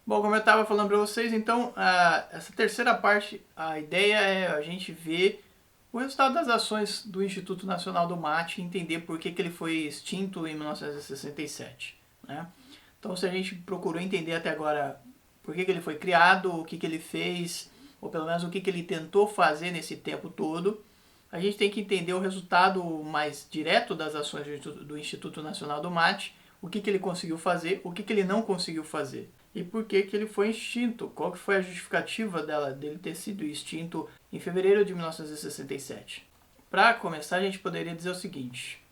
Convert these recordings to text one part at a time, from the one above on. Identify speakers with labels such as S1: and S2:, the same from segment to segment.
S1: Bom, como eu estava falando para vocês, então, essa terceira parte, a ideia é a gente ver o resultado das ações do Instituto Nacional do Mate e entender por que ele foi extinto em 1967. Né? Então, se a gente procurou entender até agora por que ele foi criado, o que ele fez, ou pelo menos o que ele tentou fazer nesse tempo todo, a gente tem que entender o resultado mais direto das ações do Instituto Nacional do Mate, o que ele conseguiu fazer, o que ele não conseguiu fazer e por que ele foi extinto, qual que foi a justificativa dele ter sido extinto em fevereiro de 1967. Para começar, a gente poderia dizer o seguinte: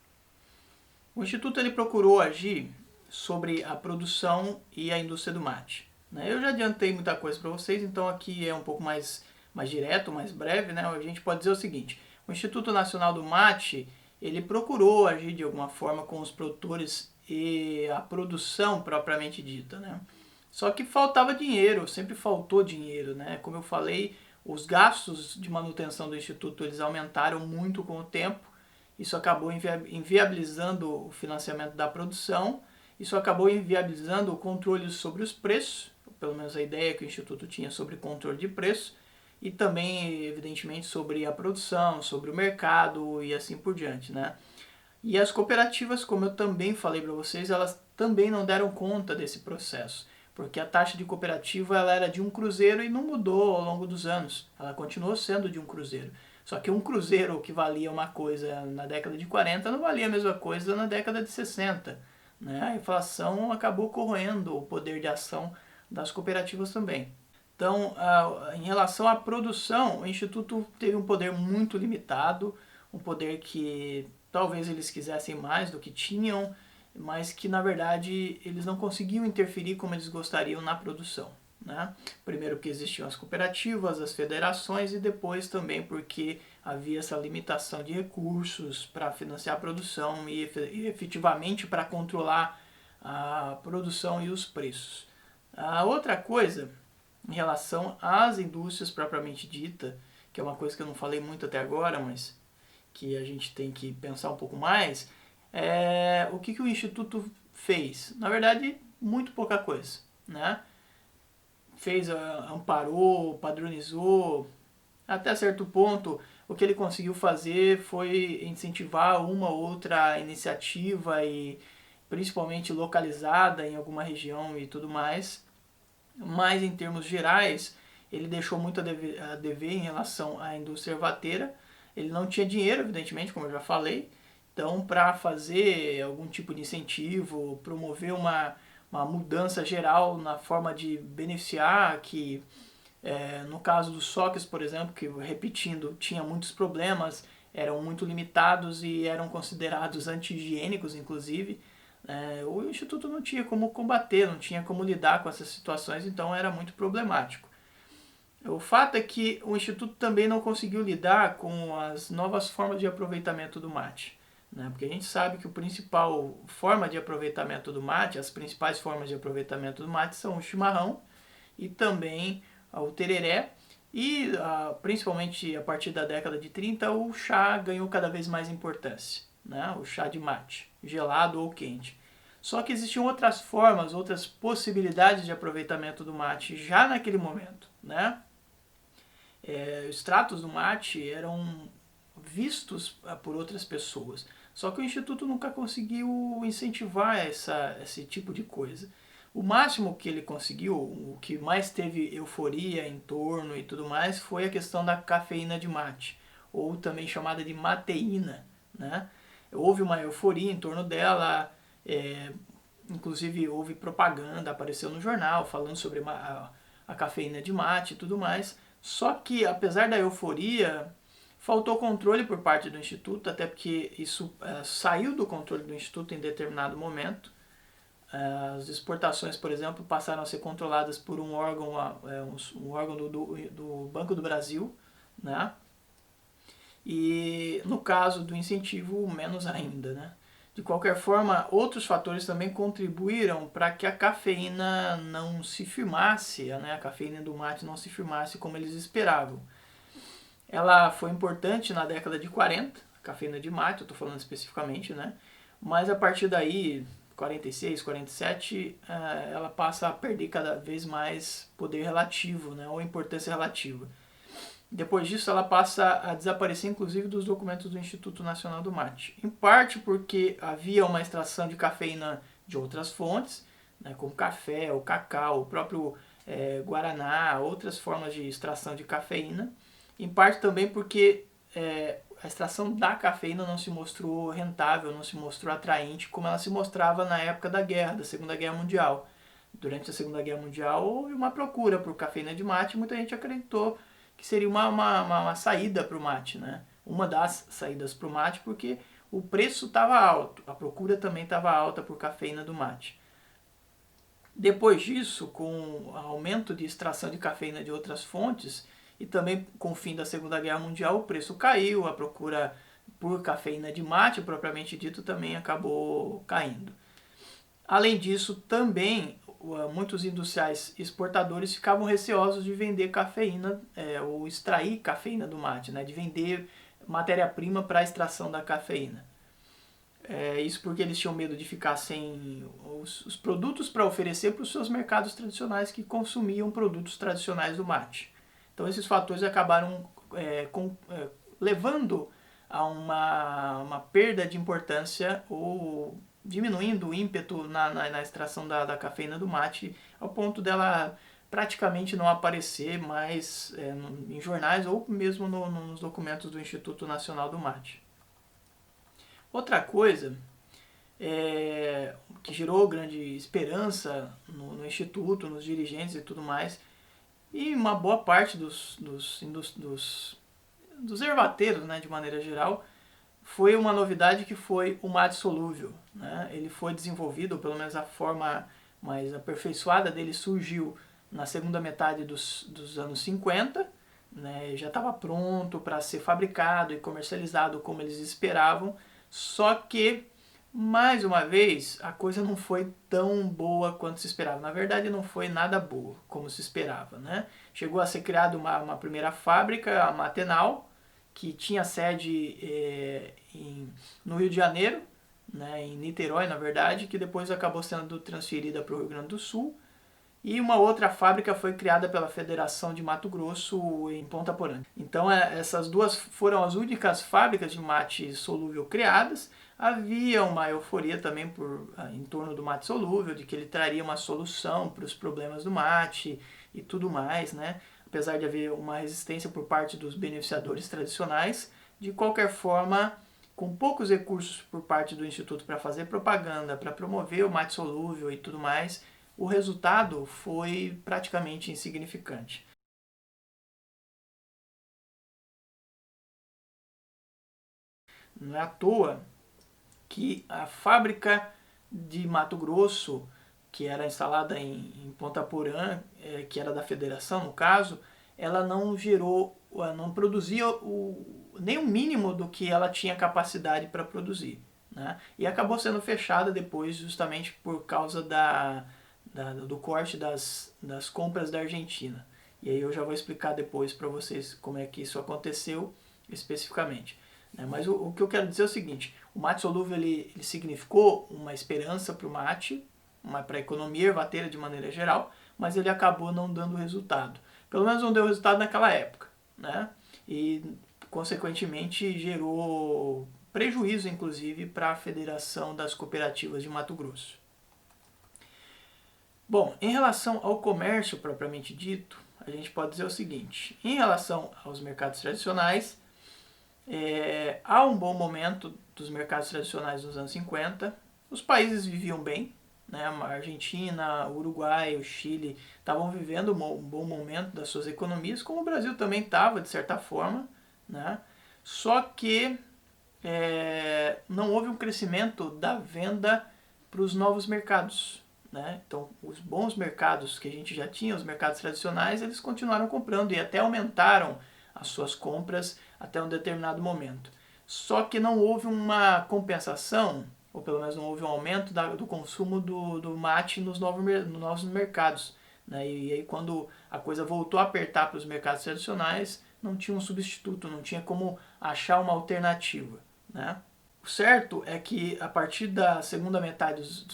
S1: o Instituto ele procurou agir sobre a produção e a indústria do mate. Eu já adiantei muita coisa para vocês, então aqui é um pouco mais direto, mais breve. A gente pode dizer o seguinte: o Instituto Nacional do Mate ele procurou agir de alguma forma com os produtores e a produção propriamente dita. Só que faltava dinheiro, sempre faltou dinheiro. Como eu falei, os gastos de manutenção do Instituto eles aumentaram muito com o tempo. Isso acabou inviabilizando o financiamento da produção. Isso acabou inviabilizando o controle sobre os preços, pelo menos a ideia que o Instituto tinha sobre controle de preço, e também, evidentemente, sobre a produção, sobre o mercado e assim por diante. E as cooperativas, como eu também falei para vocês, elas também não deram conta desse processo, porque a taxa de cooperativa ela era de 1 cruzeiro e não mudou ao longo dos anos. Ela continuou sendo de 1 cruzeiro. Só que 1 cruzeiro que valia uma coisa na década de 40 não valia a mesma coisa na década de 60. A inflação acabou corroendo o poder de ação das cooperativas também. Então, em relação à produção, o Instituto teve um poder muito limitado, um poder que talvez eles quisessem mais do que tinham, mas que na verdade eles não conseguiam interferir como eles gostariam na produção. Primeiro porque existiam as cooperativas, as federações e depois também porque havia essa limitação de recursos para financiar a produção e efetivamente para controlar a produção e os preços. A outra coisa, em relação às indústrias propriamente dita, que é uma coisa que eu não falei muito até agora, mas que a gente tem que pensar um pouco mais, o que o Instituto fez? Na verdade, muito pouca coisa. Amparou, padronizou, até certo ponto, o que ele conseguiu fazer foi incentivar uma ou outra iniciativa, e principalmente localizada em alguma região e tudo mais, mas em termos gerais, ele deixou muito a dever em relação à indústria ervateira. Ele não tinha dinheiro, evidentemente, como eu já falei, então para fazer algum tipo de incentivo, promover uma mudança geral na forma de beneficiar, que no caso dos soques, por exemplo, que repetindo, tinha muitos problemas, eram muito limitados e eram considerados anti-higiênicos, inclusive. O Instituto não tinha como combater, não tinha como lidar com essas situações, então era muito problemático. O fato é que o Instituto também não conseguiu lidar com as novas formas de aproveitamento do mate. Porque a gente sabe que a principal forma de aproveitamento do mate, as principais formas de aproveitamento do mate são o chimarrão e também o tereré, e principalmente a partir da década de 30 o chá ganhou cada vez mais importância. O chá de mate, gelado ou quente. Só que existiam outras formas, outras possibilidades de aproveitamento do mate já naquele momento. Os extratos do mate eram vistos por outras pessoas. Só que o Instituto nunca conseguiu incentivar esse tipo de coisa. O máximo que ele conseguiu, o que mais teve euforia em torno e tudo mais, foi a questão da cafeína de mate, ou também chamada de mateína. Houve uma euforia em torno dela, inclusive houve propaganda, apareceu no jornal falando sobre a cafeína de mate e tudo mais. Só que, apesar da euforia, faltou controle por parte do Instituto, até porque isso saiu do controle do Instituto em determinado momento. As exportações, por exemplo, passaram a ser controladas por um órgão do Banco do Brasil, e no caso do incentivo, menos ainda. De qualquer forma, outros fatores também contribuíram para que a cafeína não se firmasse, a cafeína do mate não se firmasse como eles esperavam. Ela foi importante na década de 40, a cafeína de mate, eu estou falando especificamente, mas a partir daí 46, 47, ela passa a perder cada vez mais poder relativo, né, ou importância relativa. Depois disso, ela passa a desaparecer, inclusive, dos documentos do Instituto Nacional do Mate. Em parte porque havia uma extração de cafeína de outras fontes, né, como café, o cacau, o próprio guaraná, outras formas de extração de cafeína. Em parte também porque a extração da cafeína não se mostrou rentável, não se mostrou atraente como ela se mostrava na época da guerra, da Segunda Guerra Mundial. Durante a Segunda Guerra Mundial houve uma procura por cafeína de mate e muita gente acreditou que seria uma saída para o mate, né? Uma das saídas para o mate, porque o preço estava alto, a procura também estava alta por cafeína do mate. Depois disso, com o aumento de extração de cafeína de outras fontes e também com o fim da Segunda Guerra Mundial, o preço caiu, a procura por cafeína de mate, propriamente dito, também acabou caindo. Além disso, também muitos industriais exportadores ficavam receosos de vender cafeína ou extrair cafeína do mate, né, de vender matéria-prima para a extração da cafeína. Isso porque eles tinham medo de ficar sem os produtos para oferecer para os seus mercados tradicionais que consumiam produtos tradicionais do mate. Então esses fatores acabaram levando a uma perda de importância ou diminuindo o ímpeto na extração da cafeína do mate, ao ponto dela praticamente não aparecer mais em jornais ou mesmo nos documentos do Instituto Nacional do Mate. Outra coisa que gerou grande esperança no Instituto, nos dirigentes e tudo mais, e uma boa parte dos ervateiros, né, de maneira geral, foi uma novidade que foi o mate solúvel. Né? Ele foi desenvolvido, ou pelo menos a forma mais aperfeiçoada dele surgiu na segunda metade dos anos 50, né? Já estava pronto para ser fabricado e comercializado como eles esperavam, só que, mais uma vez, a coisa não foi tão boa quanto se esperava. Na verdade, não foi nada boa como se esperava. Né? Chegou a ser criada uma primeira fábrica, a Matenal, que tinha sede no Rio de Janeiro, né, em Niterói, na verdade, que depois acabou sendo transferida para o Rio Grande do Sul. E uma outra fábrica foi criada pela Federação de Mato Grosso em Ponta Porã. Então essas duas foram as únicas fábricas de mate solúvel criadas. Havia uma euforia também em torno do mate solúvel, de que ele traria uma solução para os problemas do mate e tudo mais, né? Apesar de haver uma resistência por parte dos beneficiadores tradicionais, de qualquer forma, com poucos recursos por parte do Instituto para fazer propaganda, para promover o mate solúvel e tudo mais, o resultado foi praticamente insignificante. Não é à toa que a fábrica de Mato Grosso, que era instalada em Ponta Porã, que era da federação no caso, ela não não produzia nem o mínimo do que ela tinha capacidade para produzir. Né? E acabou sendo fechada depois justamente por causa do corte das compras da Argentina. E aí eu já vou explicar depois para vocês como é que isso aconteceu especificamente. Mas o que eu quero dizer é o seguinte: o mate solúvel ele significou uma esperança para o mate, para a economia ervateira de maneira geral, mas ele acabou não dando resultado. Pelo menos não deu resultado naquela época. Né? E, consequentemente, gerou prejuízo, inclusive, para a Federação das Cooperativas de Mato Grosso. Bom, em relação ao comércio propriamente dito, a gente pode dizer o seguinte: em relação aos mercados tradicionais, há um bom momento dos mercados tradicionais nos anos 50, os países viviam bem, né? A Argentina, o Uruguai, o Chile estavam vivendo um bom momento das suas economias, como o Brasil também estava, de certa forma, né? Só que não houve um crescimento da venda para os novos mercados. Né? Então, os bons mercados que a gente já tinha, os mercados tradicionais, eles continuaram comprando e até aumentaram as suas compras até um determinado momento. Só que não houve uma compensação, ou pelo menos não houve um aumento do consumo do mate nos novos mercados. Né? E aí, quando a coisa voltou a apertar para os mercados tradicionais, não tinha um substituto, não tinha como achar uma alternativa. Né? O certo é que a partir da segunda metade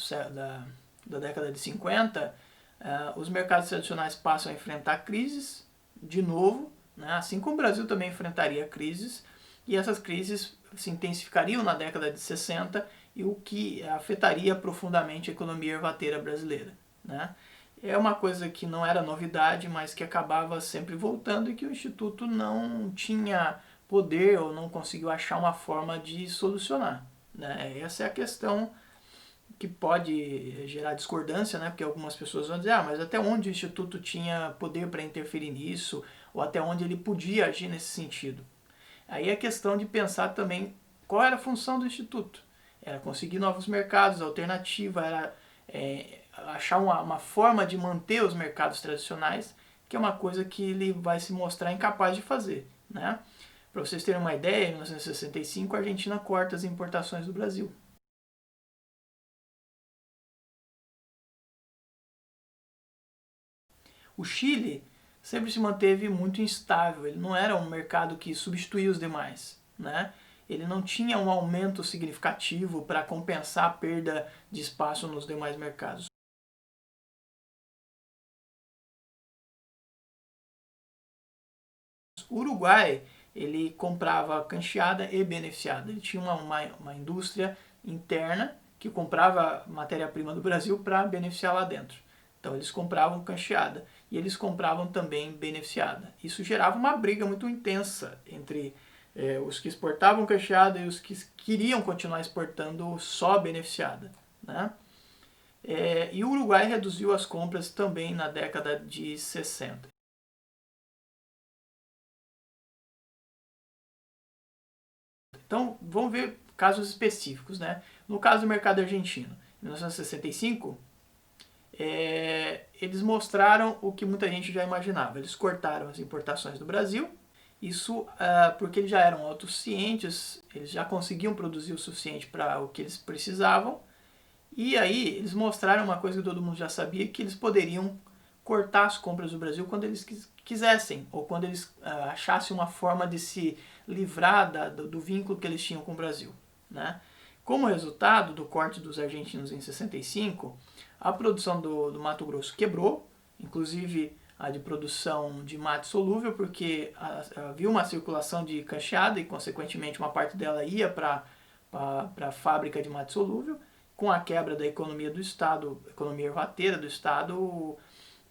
S1: da década de 50, os mercados tradicionais passam a enfrentar crises de novo, né? Assim como o Brasil também enfrentaria crises, e essas crises se intensificariam na década de 60, e o que afetaria profundamente a economia ervateira brasileira, né? É uma coisa que não era novidade, mas que acabava sempre voltando e que o Instituto não tinha poder ou não conseguiu achar uma forma de solucionar, né? Essa é a questão que pode gerar discordância, né? Porque algumas pessoas vão dizer, mas até onde o Instituto tinha poder para interferir nisso, ou até onde ele podia agir nesse sentido. Aí é questão de pensar também qual era a função do Instituto. Era conseguir novos mercados, alternativa, era achar uma forma de manter os mercados tradicionais, que é uma coisa que ele vai se mostrar incapaz de fazer, né? Para vocês terem uma ideia, em 1965 a Argentina corta as importações do Brasil. O Chile sempre se manteve muito instável, ele não era um mercado que substituía os demais, né? Ele não tinha um aumento significativo para compensar a perda de espaço nos demais mercados. O Uruguai, ele comprava cancheada e beneficiada. Ele tinha uma indústria interna que comprava matéria-prima do Brasil para beneficiar lá dentro. Então eles compravam cancheada e eles compravam também beneficiada. Isso gerava uma briga muito intensa entre os que exportavam cancheada e os que queriam continuar exportando só beneficiada, né? E o Uruguai reduziu as compras também na década de 60. Então, vamos ver casos específicos, né? No caso do mercado argentino, em 1965, eles mostraram o que muita gente já imaginava. Eles cortaram as importações do Brasil, isso porque eles já eram autossuficientes, eles já conseguiam produzir o suficiente para o que eles precisavam, e aí eles mostraram uma coisa que todo mundo já sabia, que eles poderiam cortar as compras do Brasil quando eles quisessem, ou quando eles achassem uma forma de se livrar do vínculo que eles tinham com o Brasil, né? Como resultado do corte dos argentinos em 65, a produção do Mato Grosso quebrou, inclusive a de produção de mate solúvel, porque havia uma circulação de cancheada e, consequentemente, uma parte dela ia para a fábrica de mate solúvel. Com a quebra da economia do Estado, economia ervateira do Estado,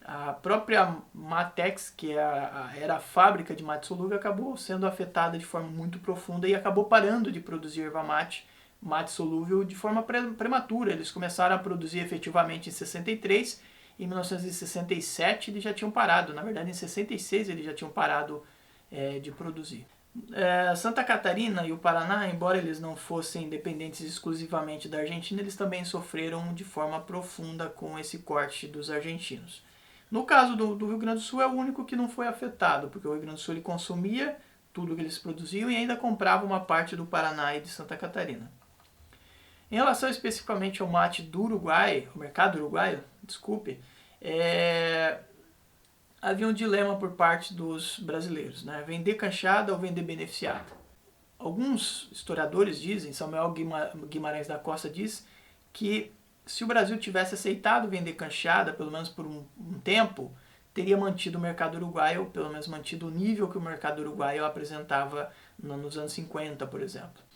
S1: a própria Matex, que era a fábrica de mate solúvel, acabou sendo afetada de forma muito profunda e acabou parando de produzir erva mate solúvel de forma prematura. Eles começaram a produzir efetivamente em 63, em 1967 eles já tinham parado, na verdade em 66 eles já tinham parado de produzir. Santa Catarina e o Paraná, embora eles não fossem dependentes exclusivamente da Argentina, eles também sofreram de forma profunda com esse corte dos argentinos. No caso do Rio Grande do Sul é o único que não foi afetado, porque o Rio Grande do Sul ele consumia tudo que eles produziam e ainda comprava uma parte do Paraná e de Santa Catarina. Em relação especificamente ao mate do Uruguai, o mercado uruguaio, desculpe, havia um dilema por parte dos brasileiros, né? Vender cancheada ou vender beneficiada. Alguns historiadores dizem, Samuel Guimarães da Costa diz, que se o Brasil tivesse aceitado vender cancheada, pelo menos por um tempo, teria mantido o mercado uruguaio, pelo menos mantido o nível que o mercado uruguaio apresentava nos anos 50, por exemplo.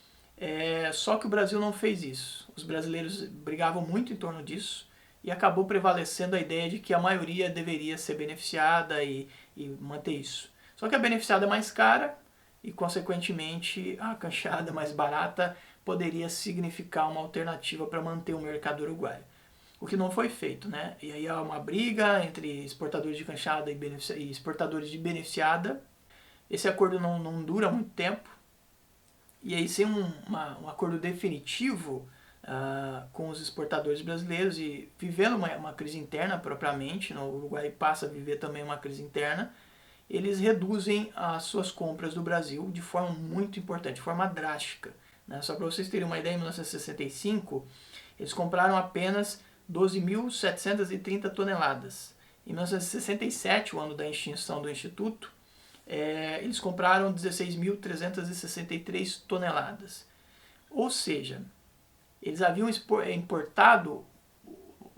S1: Só que o Brasil não fez isso. Os brasileiros brigavam muito em torno disso e acabou prevalecendo a ideia de que a maioria deveria ser beneficiada e manter isso. Só que a beneficiada é mais cara e, consequentemente, a cancheada mais barata poderia significar uma alternativa para manter o mercado uruguaio. O que não foi feito, né? E aí há uma briga entre exportadores de cancheada e exportadores de beneficiada. Esse acordo não dura muito tempo. E aí, sem um acordo definitivo com os exportadores brasileiros e vivendo uma crise interna propriamente, o Uruguai passa a viver também uma crise interna, eles reduzem as suas compras do Brasil de forma muito importante, de forma drástica. Né? Só para vocês terem uma ideia, em 1965, eles compraram apenas 12.730 toneladas. Em 1967, o ano da extinção do Instituto, eles compraram 16.363 toneladas. Ou seja, eles haviam importado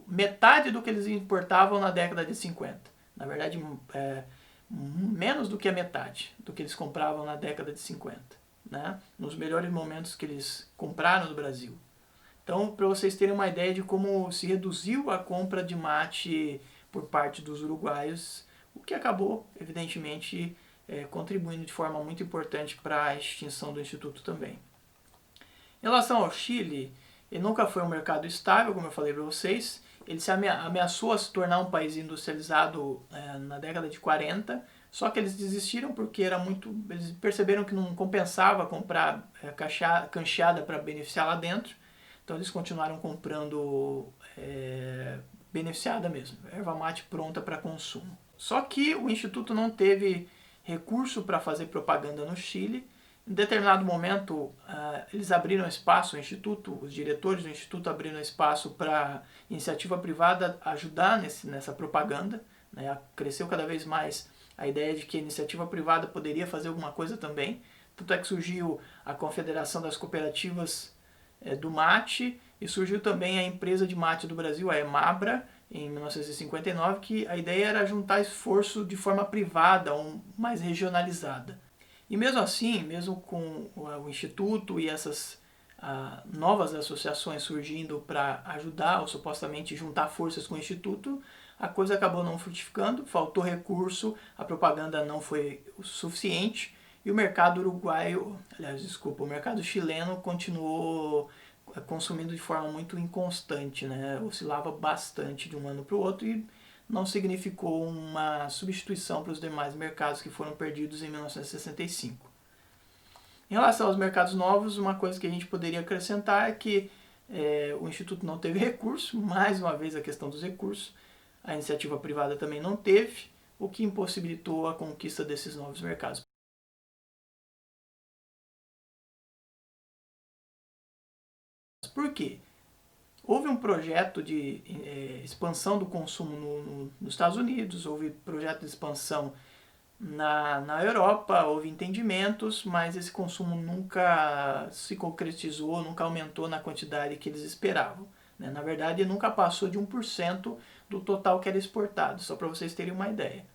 S1: metade do que eles importavam na década de 50. Na verdade, menos do que a metade do que eles compravam na década de 50, né? Nos melhores momentos que eles compraram no Brasil. Então, para vocês terem uma ideia de como se reduziu a compra de mate por parte dos uruguaios, o que acabou, evidentemente, contribuindo de forma muito importante para a extinção do Instituto também. Em relação ao Chile, ele nunca foi um mercado estável, como eu falei para vocês. Ele se ameaçou a se tornar um país industrializado na década de 40, só que eles desistiram porque eles perceberam que não compensava comprar cancheada para beneficiar lá dentro. Então eles continuaram comprando beneficiada mesmo, erva mate pronta para consumo. Só que o Instituto não teve recurso para fazer propaganda no Chile. Em determinado momento, eles abriram espaço, os diretores do Instituto abriram espaço para iniciativa privada ajudar nessa propaganda. Né? Cresceu cada vez mais a ideia de que a iniciativa privada poderia fazer alguma coisa também. Tanto é que surgiu a Confederação das Cooperativas do Mate e surgiu também a Empresa de Mate do Brasil, a EMABRA, em 1959, que a ideia era juntar esforço de forma privada, mais regionalizada. E mesmo assim, mesmo com o Instituto e essas novas associações surgindo para ajudar ou supostamente juntar forças com o Instituto, a coisa acabou não frutificando, faltou recurso, a propaganda não foi o suficiente e o mercado o mercado chileno continuou consumindo de forma muito inconstante, né? Oscilava bastante de um ano para o outro e não significou uma substituição para os demais mercados que foram perdidos em 1965. Em relação aos mercados novos, uma coisa que a gente poderia acrescentar é que o Instituto não teve recurso, mais uma vez a questão dos recursos, a iniciativa privada também não teve, o que impossibilitou a conquista desses novos mercados. Por quê? Houve um projeto de expansão do consumo nos Estados Unidos, houve projeto de expansão na Europa, houve entendimentos, mas esse consumo nunca se concretizou, nunca aumentou na quantidade que eles esperavam. Né? Na verdade, nunca passou de 1% do total que era exportado, só para vocês terem uma ideia.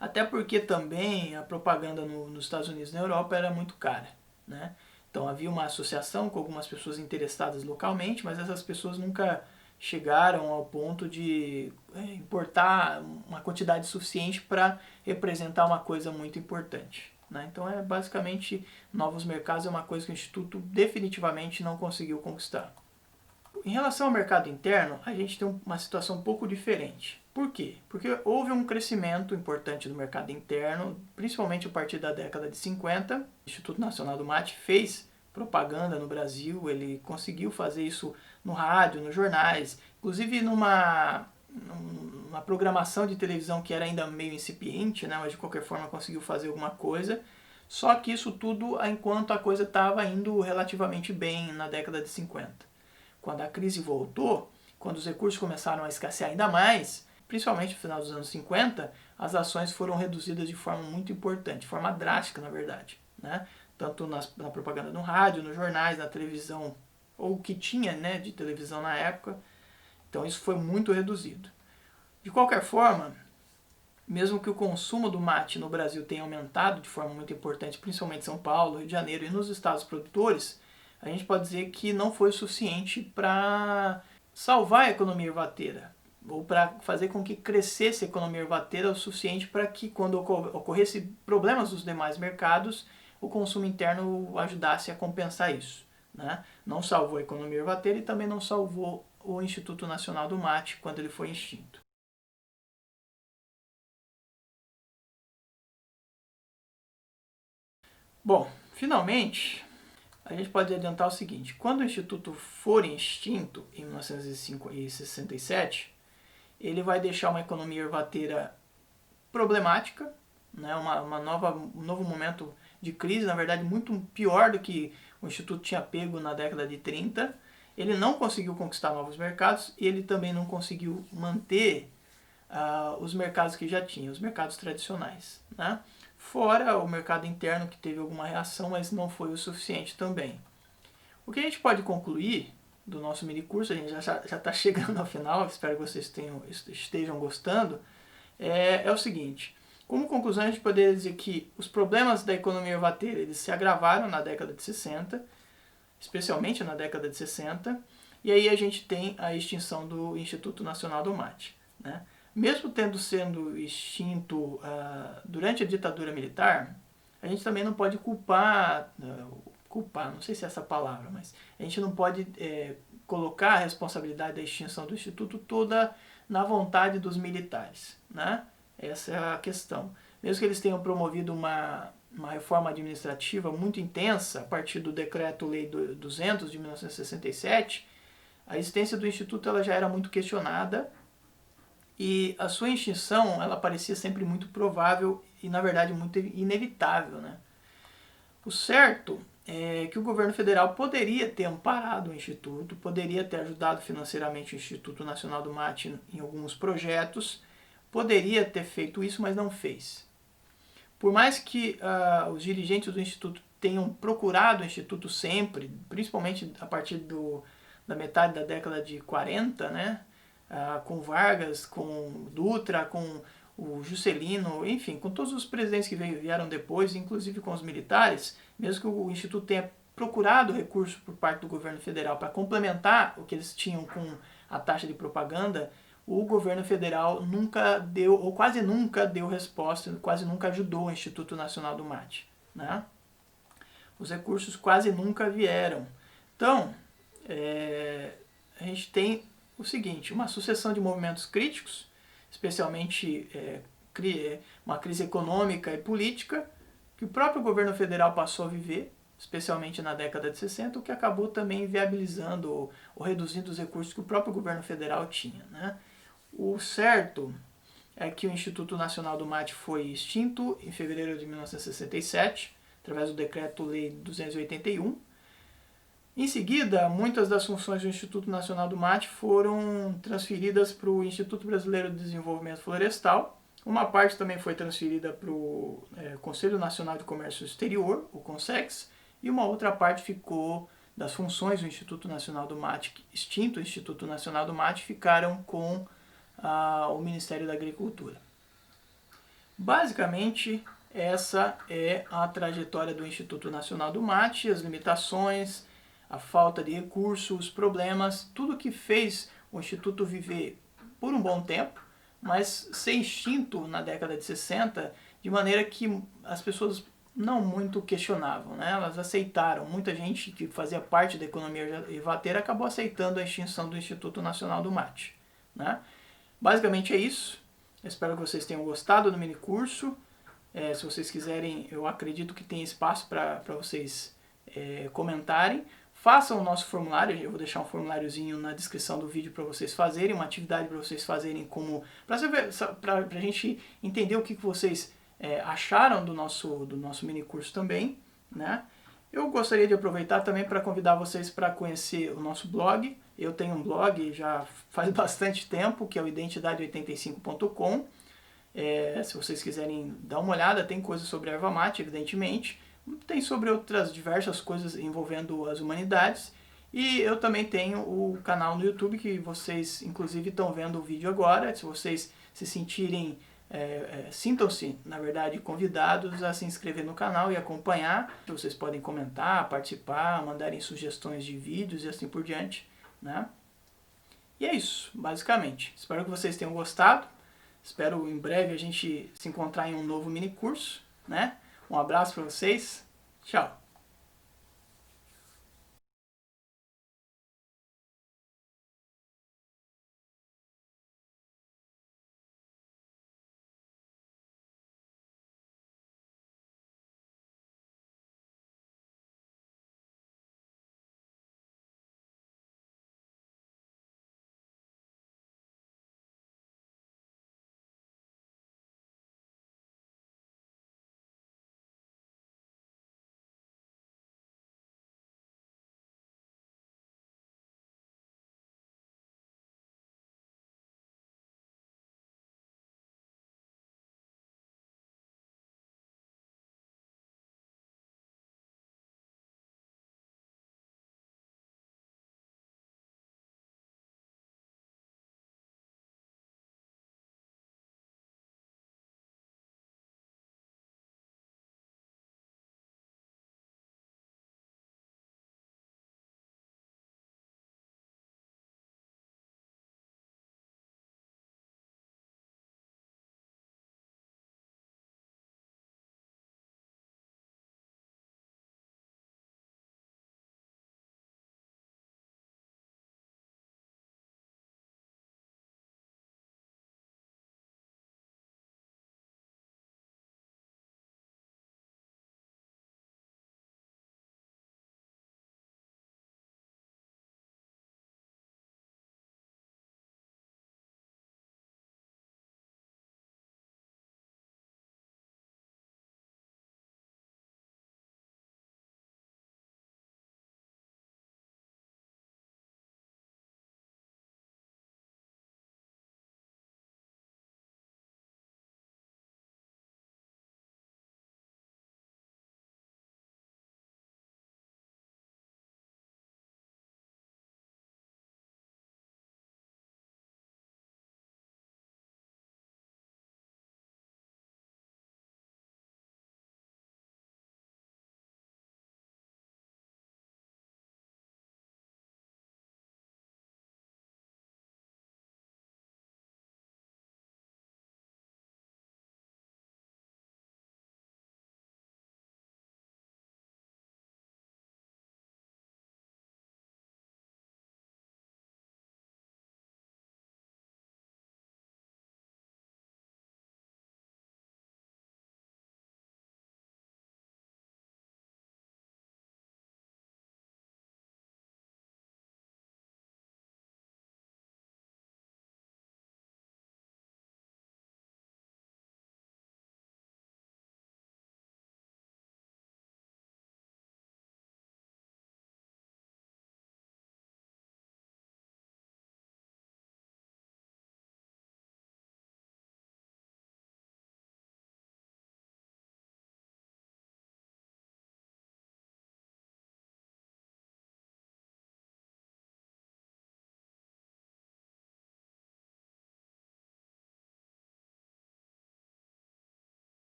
S1: Até porque também a propaganda nos Estados Unidos e na Europa era muito cara. Né? Então havia uma associação com algumas pessoas interessadas localmente, mas essas pessoas nunca chegaram ao ponto de importar uma quantidade suficiente para representar uma coisa muito importante. Né? Então basicamente novos mercados é uma coisa que o Instituto definitivamente não conseguiu conquistar. Em relação ao mercado interno, a gente tem uma situação um pouco diferente. Por quê? Porque houve um crescimento importante do mercado interno, principalmente a partir da década de 50. O Instituto Nacional do Mate fez propaganda no Brasil, ele conseguiu fazer isso no rádio, nos jornais, inclusive numa programação de televisão que era ainda meio incipiente, né, mas de qualquer forma conseguiu fazer alguma coisa. Só que isso tudo enquanto a coisa estava indo relativamente bem na década de 50. Quando a crise voltou, quando os recursos começaram a escassear ainda mais, principalmente no final dos anos 50, as ações foram reduzidas de forma muito importante, de forma drástica, na verdade. Né? Tanto na propaganda no rádio, nos jornais, na televisão, ou o que tinha, né, de televisão na época. Então isso foi muito reduzido. De qualquer forma, mesmo que o consumo do mate no Brasil tenha aumentado de forma muito importante, principalmente em São Paulo, Rio de Janeiro e nos estados produtores, a gente pode dizer que não foi o suficiente para salvar a economia ervateira, ou para fazer com que crescesse a economia ervateira o suficiente para que, quando ocorresse problemas nos demais mercados, o consumo interno ajudasse a compensar isso. Né? Não salvou a economia ervateira e também não salvou o Instituto Nacional do Mate quando ele foi extinto. Bom, finalmente, a gente pode adiantar o seguinte: quando o Instituto for extinto, em 1967, ele vai deixar uma economia ervateira problemática, né? Um novo momento de crise, na verdade muito pior do que o Instituto tinha pego na década de 30. Ele não conseguiu conquistar novos mercados e ele também não conseguiu manter os mercados que já tinha, os mercados tradicionais. Né? Fora o mercado interno, que teve alguma reação, mas não foi o suficiente também. O que a gente pode concluir do nosso mini curso, a gente já está chegando ao final, espero que vocês estejam gostando, é o seguinte: como conclusão, a gente poderia dizer que os problemas da economia ervateira eles se agravaram na década de 60, especialmente na década de 60, e aí a gente tem a extinção do Instituto Nacional do Mate, né? Mesmo tendo sendo extinto durante a ditadura militar, a gente também não pode culpar, não sei se é essa palavra, mas a gente não pode colocar a responsabilidade da extinção do Instituto toda na vontade dos militares, né? Essa é a questão. Mesmo que eles tenham promovido uma reforma administrativa muito intensa a partir do Decreto-Lei 200 de 1967, a existência do Instituto ela já era muito questionada e a sua extinção ela parecia sempre muito provável e, na verdade, muito inevitável, né? O certo é que o governo federal poderia ter amparado o Instituto, poderia ter ajudado financeiramente o Instituto Nacional do Mate em alguns projetos, poderia ter feito isso, mas não fez. Por mais que os dirigentes do Instituto tenham procurado o Instituto sempre, principalmente a partir da metade da década de 40, né? Com Vargas, com Dutra, com o Juscelino, enfim, com todos os presidentes que vieram depois, inclusive com os militares, mesmo que o Instituto tenha procurado recurso por parte do governo federal para complementar o que eles tinham com a taxa de propaganda, o governo federal nunca deu, ou quase nunca deu resposta, quase nunca ajudou o Instituto Nacional do Mate, né? Os recursos quase nunca vieram. Então, a gente tem o seguinte: uma sucessão de movimentos críticos, especialmente uma crise econômica e política, que o próprio governo federal passou a viver, especialmente na década de 60, o que acabou também viabilizando ou reduzindo os recursos que o próprio governo federal tinha, né? O certo é que o Instituto Nacional do Mate foi extinto em fevereiro de 1967, através do Decreto-Lei 281. Em seguida, muitas das funções do Instituto Nacional do Mate foram transferidas para o Instituto Brasileiro de Desenvolvimento Florestal. Uma parte também foi transferida para o Conselho Nacional de Comércio Exterior, o CONSEX, e uma outra parte ficou das funções do Instituto Nacional do Mate, extinto Instituto Nacional do Mate, ficaram com o Ministério da Agricultura. Basicamente, essa é a trajetória do Instituto Nacional do Mate, as limitações, a falta de recursos, os problemas, tudo que fez o Instituto viver por um bom tempo, mas ser extinto na década de 60, de maneira que as pessoas não muito questionavam, né? Elas aceitaram. Muita gente que fazia parte da economia ervateira acabou aceitando a extinção do Instituto Nacional do Mate, né? Basicamente é isso. Eu espero que vocês tenham gostado do mini curso. Se vocês quiserem, eu acredito que tem espaço para vocês comentarem. Façam o nosso formulário, eu vou deixar um formuláriozinho na descrição do vídeo para vocês fazerem, uma atividade para vocês fazerem para a gente entender o que vocês acharam do nosso mini curso também, né? Eu gostaria de aproveitar também para convidar vocês para conhecer o nosso blog. Eu tenho um blog já faz bastante tempo, que é o identidade85.com. Se vocês quiserem dar uma olhada, tem coisas sobre erva mate, evidentemente. Tem sobre outras diversas coisas envolvendo as humanidades. E eu também tenho o canal no YouTube, que vocês inclusive estão vendo o vídeo agora. Se vocês se sentirem, sintam-se, na verdade, convidados a se inscrever no canal e acompanhar. Vocês podem comentar, participar, mandarem sugestões de vídeos e assim por diante, né? E é isso, basicamente. Espero que vocês tenham gostado. Espero em breve a gente se encontrar em um novo mini curso, né? Um abraço para vocês. Tchau.